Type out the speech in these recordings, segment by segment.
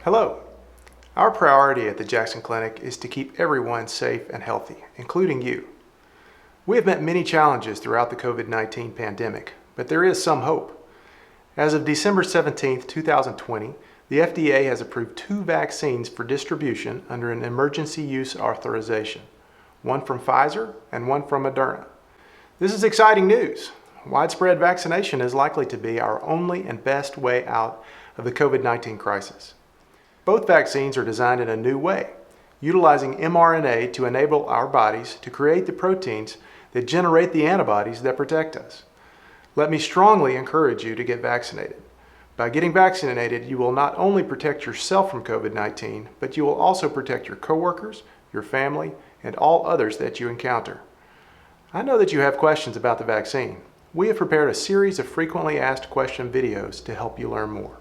Hello. Our priority at the Jackson Clinic is to keep everyone safe and healthy, including you. We have met many challenges throughout the COVID-19 pandemic, but there is some hope. As of December 17, 2020, the FDA has approved 2 vaccines for distribution under an emergency use authorization, one from Pfizer and one from Moderna. This is exciting news. Widespread vaccination is likely to be our only and best way out of the COVID-19 crisis. Both vaccines are designed in a new way, utilizing mRNA to enable our bodies to create the proteins that generate the antibodies that protect us. Let me strongly encourage you to get vaccinated. By getting vaccinated, you will not only protect yourself from COVID-19, but you will also protect your coworkers, your family, and all others that you encounter. I know that you have questions about the vaccine. We have prepared a series of frequently asked question videos to help you learn more.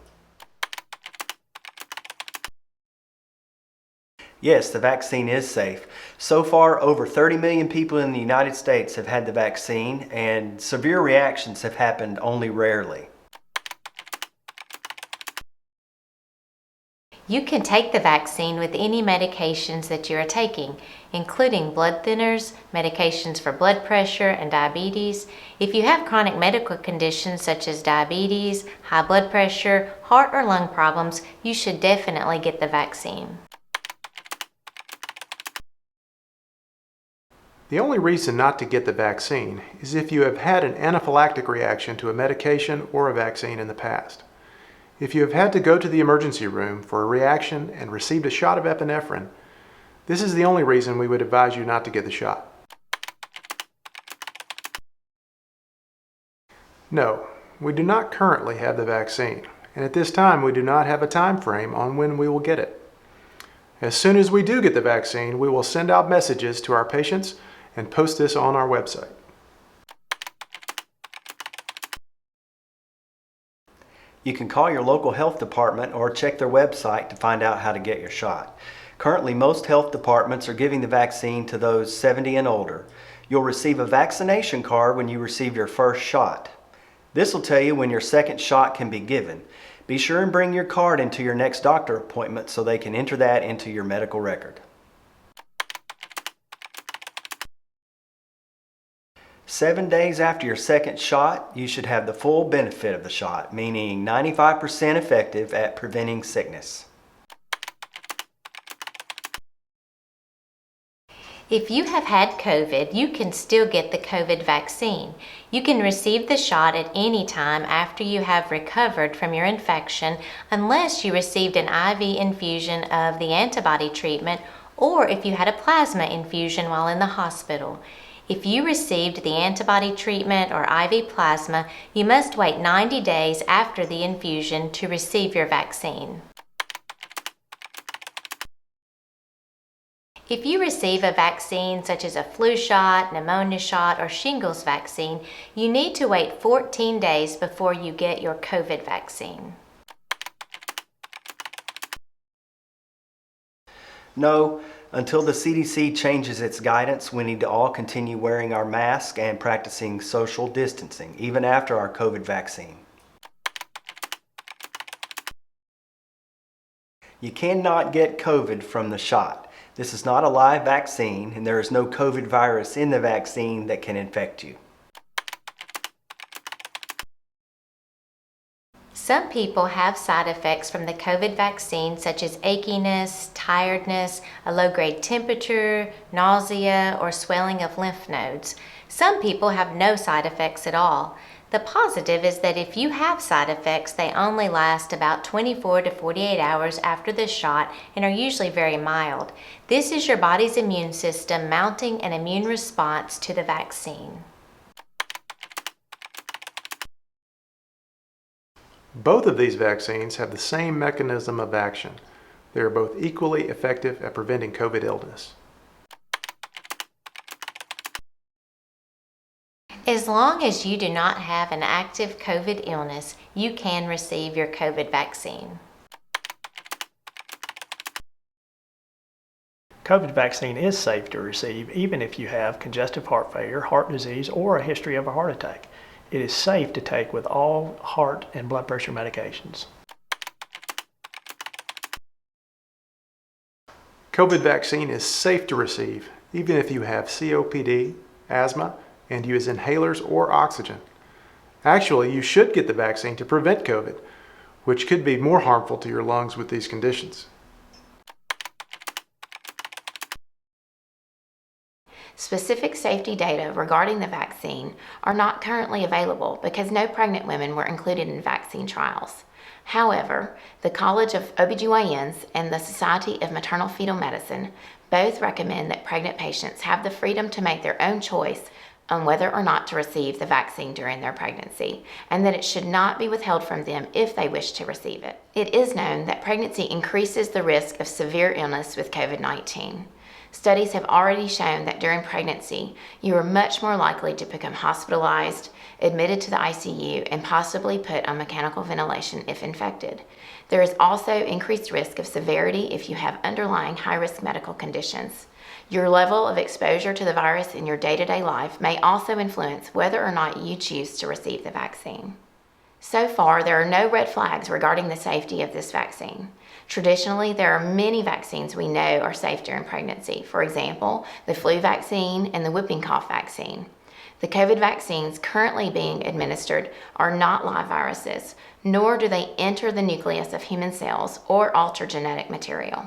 Yes, the vaccine is safe. So far, over 30 million people in the United States have had the vaccine, and severe reactions have happened only rarely. You can take the vaccine with any medications that you are taking, including blood thinners, medications for blood pressure and diabetes. If you have chronic medical conditions such as diabetes, high blood pressure, heart or lung problems, you should definitely get the vaccine. The only reason not to get the vaccine is if you have had an anaphylactic reaction to a medication or a vaccine in the past. If you have had to go to the emergency room for a reaction and received a shot of epinephrine, this is the only reason we would advise you not to get the shot. No, we do not currently have the vaccine, and at this time we do not have a time frame on when we will get it. As soon as we do get the vaccine, we will send out messages to our patients and post this on our website. You can call your local health department or check their website to find out how to get your shot. Currently, most health departments are giving the vaccine to those 70 and older. You'll receive a vaccination card when you receive your first shot. This will tell you when your second shot can be given. Be sure and bring your card into your next doctor appointment so they can enter that into your medical record. 7 days after your second shot, you should have the full benefit of the shot, meaning 95% effective at preventing sickness. If you have had COVID, you can still get the COVID vaccine. You can receive the shot at any time after you have recovered from your infection, unless you received an IV infusion of the antibody treatment or if you had a plasma infusion while in the hospital. If you received the antibody treatment or IV plasma, you must wait 90 days after the infusion to receive your vaccine. If you receive a vaccine such as a flu shot, pneumonia shot, or shingles vaccine, you need to wait 14 days before you get your COVID vaccine. No, until the CDC changes its guidance, we need to all continue wearing our mask and practicing social distancing, even after our COVID vaccine. You cannot get COVID from the shot. This is not a live vaccine, and there is no COVID virus in the vaccine that can infect you. Some people have side effects from the COVID vaccine, such as achiness, tiredness, a low-grade temperature, nausea, or swelling of lymph nodes. Some people have no side effects at all. The positive is that if you have side effects, they only last about 24 to 48 hours after the shot and are usually very mild. This is your body's immune system mounting an immune response to the vaccine. Both of these vaccines have the same mechanism of action. They are both equally effective at preventing COVID illness. As long as you do not have an active COVID illness, you can receive your COVID vaccine. COVID vaccine is safe to receive even if you have congestive heart failure, heart disease, or a history of a heart attack. It is safe to take with all heart and blood pressure medications. COVID vaccine is safe to receive, even if you have COPD, asthma, and use inhalers or oxygen. Actually, you should get the vaccine to prevent COVID, which could be more harmful to your lungs with these conditions. Specific safety data regarding the vaccine are not currently available because no pregnant women were included in vaccine trials. However, the College of OBGYNs and the Society of Maternal Fetal Medicine both recommend that pregnant patients have the freedom to make their own choice on whether or not to receive the vaccine during their pregnancy, and that it should not be withheld from them if they wish to receive it. It is known that pregnancy increases the risk of severe illness with COVID-19. Studies have already shown that during pregnancy, you are much more likely to become hospitalized, admitted to the ICU, and possibly put on mechanical ventilation if infected. There is also increased risk of severity if you have underlying high-risk medical conditions. Your level of exposure to the virus in your day-to-day life may also influence whether or not you choose to receive the vaccine. So far, there are no red flags regarding the safety of this vaccine. Traditionally, there are many vaccines we know are safe during pregnancy. For example, the flu vaccine and the whooping cough vaccine. The COVID vaccines currently being administered are not live viruses, nor do they enter the nucleus of human cells or alter genetic material.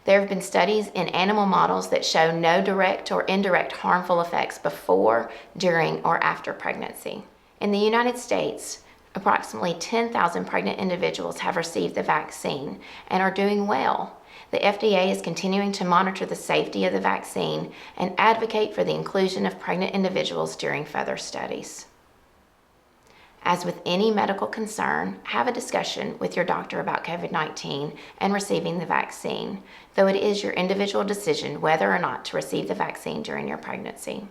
There have been studies in animal models that show no direct or indirect harmful effects before, during, or after pregnancy. In the United States, approximately 10,000 pregnant individuals have received the vaccine and are doing well. The FDA is continuing to monitor the safety of the vaccine and advocate for the inclusion of pregnant individuals during further studies. As with any medical concern, have a discussion with your doctor about COVID-19 and receiving the vaccine, though it is your individual decision whether or not to receive the vaccine during your pregnancy.